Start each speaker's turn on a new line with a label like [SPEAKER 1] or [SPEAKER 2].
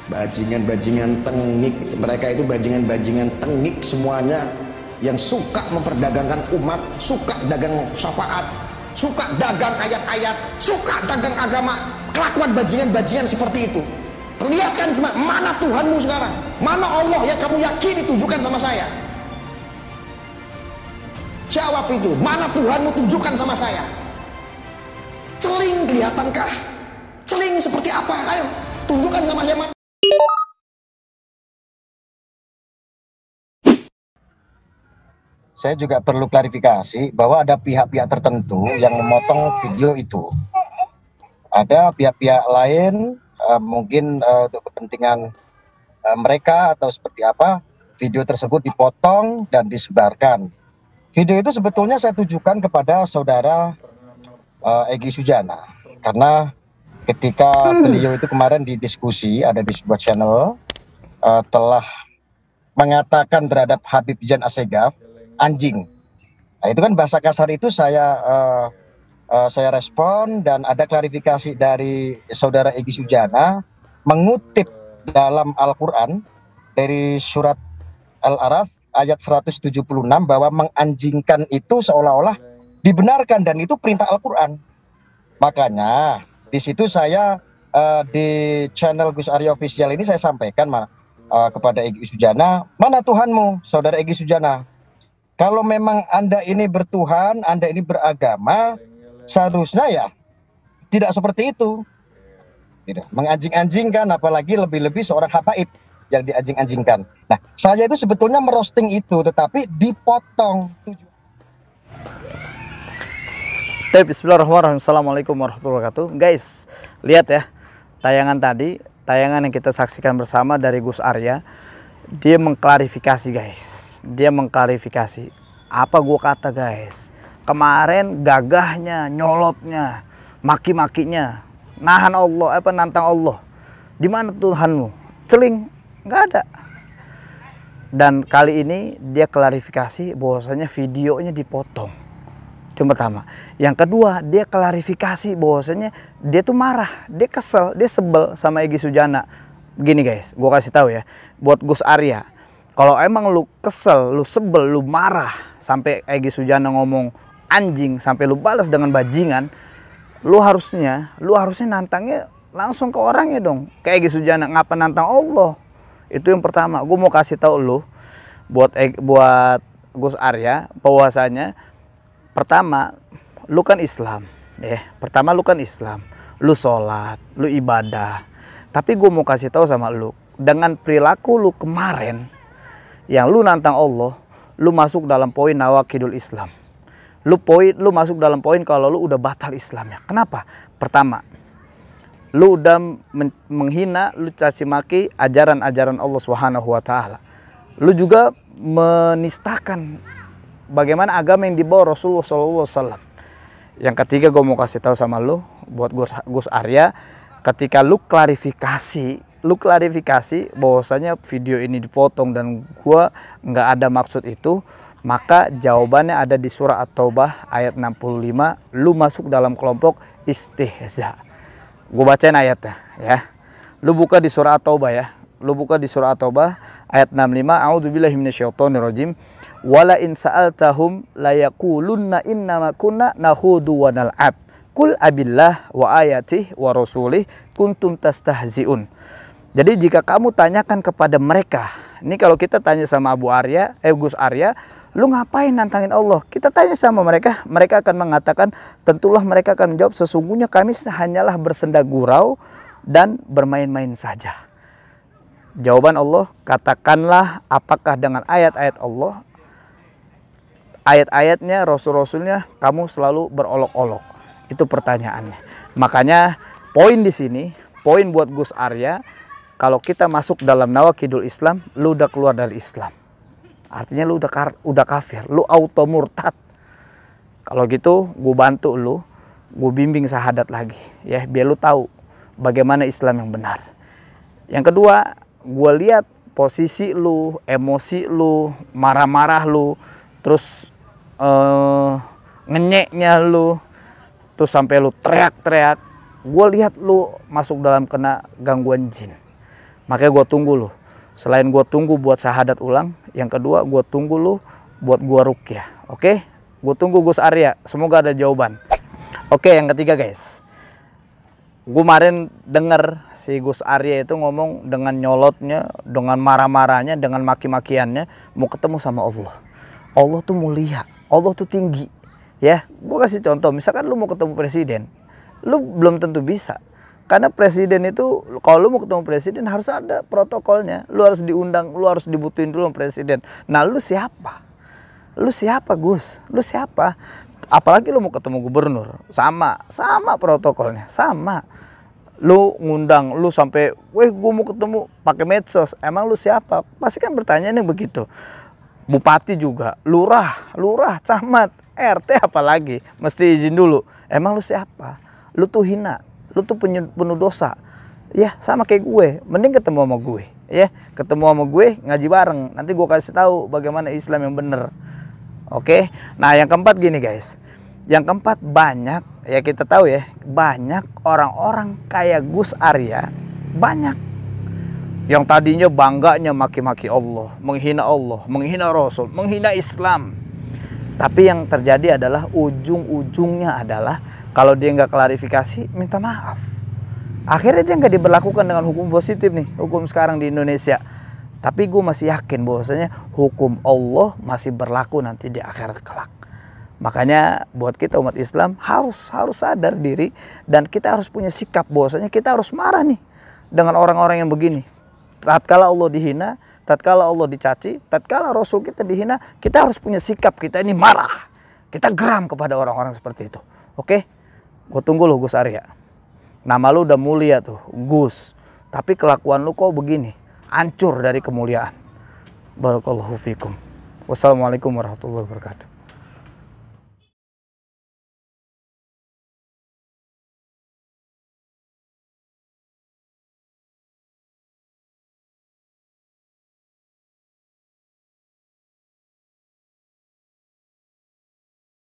[SPEAKER 1] Bajingan-bajingan tengik, mereka itu bajingan-bajingan tengik semuanya, yang suka memperdagangkan umat, suka dagang syafaat, suka dagang ayat-ayat, suka dagang agama. Kelakuan bajingan-bajingan seperti itu. Perlihatkan cuma mana Tuhanmu sekarang, mana Allah yang kamu yakini, tunjukkan sama saya. Jawab itu, mana Tuhanmu, tunjukkan sama saya. Celing kelihatankah? Celing seperti apa? Ayo tunjukkan sama saya.
[SPEAKER 2] Saya juga perlu klarifikasi bahwa ada pihak-pihak tertentu yang memotong video itu. Ada pihak-pihak lain mungkin untuk kepentingan mereka atau seperti apa, video tersebut dipotong dan disebarkan. Video itu sebetulnya saya tujukan kepada saudara Egy Sujana, karena ketika beliau itu kemarin didiskusi ada di sebuah channel telah mengatakan terhadap Habib Zain Assegaf anjing. Nah, itu kan bahasa kasar itu saya respon, dan ada klarifikasi dari saudara Egy Sujana mengutip dalam Al-Quran dari surat Al-Araf ayat 176 bahwa menganjingkan itu seolah-olah dibenarkan dan itu perintah Al-Quran. Makanya di situ saya di channel Gus Arya Official ini saya sampaikan kepada Egy Sujana, mana Tuhanmu, saudara Egy Sujana? Kalau memang Anda ini bertuhan, Anda ini beragama, seharusnya ya tidak seperti itu. Tidak menganjing-anjingkan, apalagi lebih-lebih seorang habaib yang dianjing-anjingkan. Nah, saya itu sebetulnya merosting itu, tetapi dipotong.
[SPEAKER 3] Bismillahirrahmanirrahim. Assalamualaikum warahmatullahi wabarakatuh. Guys, lihat ya tayangan tadi, tayangan yang kita saksikan bersama dari Gus Arya. Dia mengklarifikasi guys. Dia mengklarifikasi apa gua kata guys. Kemarin gagahnya, nyolotnya, maki-makinya, nahan Allah, nantang Allah. Di mana Tuhanmu? Celing, nggak ada. Dan kali ini dia klarifikasi bahwasanya videonya dipotong. Itu yang pertama. Yang kedua, dia klarifikasi bahwasanya dia tuh marah, dia kesel, dia sebel sama Egy Sujana. Begini guys, gua kasih tahu ya, buat Gus Arya. Kalau emang lu kesel, lu sebel, lu marah sampai Egy Sujana ngomong anjing, sampai lu balas dengan bajingan, lu harusnya nantangnya langsung ke orangnya dong. Kayak Egy Sujana, ngapa nantang Allah? Itu yang pertama. Gue mau kasih tahu lu buat Gus Arya bahwasanya pertama lu kan Islam, pertama lu kan Islam, lu sholat, lu ibadah. Tapi gue mau kasih tahu sama lu, dengan perilaku lu kemarin yang lu nantang Allah, lu masuk dalam poin nawakidul Islam. Lu masuk dalam poin kalau lu udah batal Islamnya. Kenapa? Pertama, lu udah menghina, lu caci maki ajaran-ajaran Allah Subhanahu wa taala. Lu juga menistakan bagaimana agama yang dibawa Rasulullah SAW. Yang ketiga gue mau kasih tahu sama lu buat Gus Arya, ketika lu klarifikasi bahwasanya video ini dipotong dan gua nggak ada maksud itu, maka jawabannya ada di surah At-Taubah ayat 65. Lu masuk dalam kelompok istihza. Gue bacain ayatnya ya. Lu buka di surah At-Taubah ya. Lu buka di surah At-Taubah ayat 65. A'udzubillahi minasyaitonirrajim. Wala in sa'altahum layaqulunna innama kunna nakhudu wa nal'ab. Qul abillah wa ayatihi wa rasulih kuntum tastahzi'un. Jadi jika kamu tanyakan kepada mereka, ini kalau kita tanya sama Gus Arya, lu ngapain nantangin Allah? Kita tanya sama mereka, mereka akan mengatakan, tentulah mereka akan menjawab, sesungguhnya kami hanyalah bersenda gurau dan bermain-main saja. Jawaban Allah, katakanlah apakah dengan ayat-ayat Allah, ayat-ayatnya, rasul-rasulnya, kamu selalu berolok-olok? Itu pertanyaannya. Makanya poin di sini, poin buat Gus Arya, kalau kita masuk dalam nawakidul Islam, lu udah keluar dari Islam. Artinya lu udah kafir, lu auto murtad. Kalau gitu, gue bantu lu, gue bimbing syahadat lagi, ya, biar lu tahu bagaimana Islam yang benar. Yang kedua, gue lihat posisi lu, emosi lu, marah-marah lu, terus ngenyeknya lu, terus sampai lu teriak-teriak. Gue lihat lu masuk dalam kena gangguan jin. Makanya gue tunggu lu. Selain gue tunggu buat syahadat ulang, yang kedua gue tunggu lu buat gue ruqyah. Oke? Gue tunggu Gus Arya. Semoga ada jawaban. Oke, yang ketiga guys. Gue kemarin denger si Gus Arya itu ngomong dengan nyolotnya, dengan marah-marahnya, dengan maki-makiannya, mau ketemu sama Allah. Allah tuh mulia, Allah tuh tinggi. Ya, gue kasih contoh. Misalkan lu mau ketemu presiden, lu belum tentu bisa. Karena presiden itu, kalau lu mau ketemu presiden harus ada protokolnya. Lu harus diundang, lu harus dibutuhin dulu sama presiden. Nah, lu siapa? Lu siapa, Gus? Lu siapa? Apalagi lu mau ketemu gubernur. Sama protokolnya, sama. Lu ngundang, lu sampai, weh gue mau ketemu pakai medsos. Emang lu siapa? Pasti kan bertanya nih begitu. Bupati juga, lurah, camat, RT apalagi. Mesti izin dulu. Emang lu siapa? Lu tuh hina. Lu tuh penuh dosa. Ya sama kayak gue, mending ketemu sama gue. Ya ketemu sama gue, ngaji bareng. Nanti gue kasih tahu bagaimana Islam yang bener. Oke. Nah yang keempat gini guys. Yang keempat banyak, ya kita tahu ya, banyak orang-orang kayak Gus Arya. Banyak. Yang tadinya bangganya maki-maki Allah, menghina Rasul, menghina Islam. Tapi yang terjadi adalah ujung-ujungnya adalah kalau dia nggak klarifikasi, minta maaf. Akhirnya dia nggak diberlakukan dengan hukum positif nih, hukum sekarang di Indonesia. Tapi gue masih yakin bahwasanya hukum Allah masih berlaku nanti di akhirat kelak. Makanya buat kita umat Islam harus sadar diri dan kita harus punya sikap bahwasanya kita harus marah nih dengan orang-orang yang begini. Tatkala Allah dihina, tatkala Allah dicaci, tatkala Rasul kita dihina, kita harus punya sikap kita ini marah. Kita geram kepada orang-orang seperti itu. Oke? Gue tunggu lo Gus Arya. Nama lu udah mulia tuh, Gus. Tapi kelakuan lu kok begini? Hancur dari kemuliaan. Barakallahu fikum. Wassalamualaikum warahmatullahi wabarakatuh.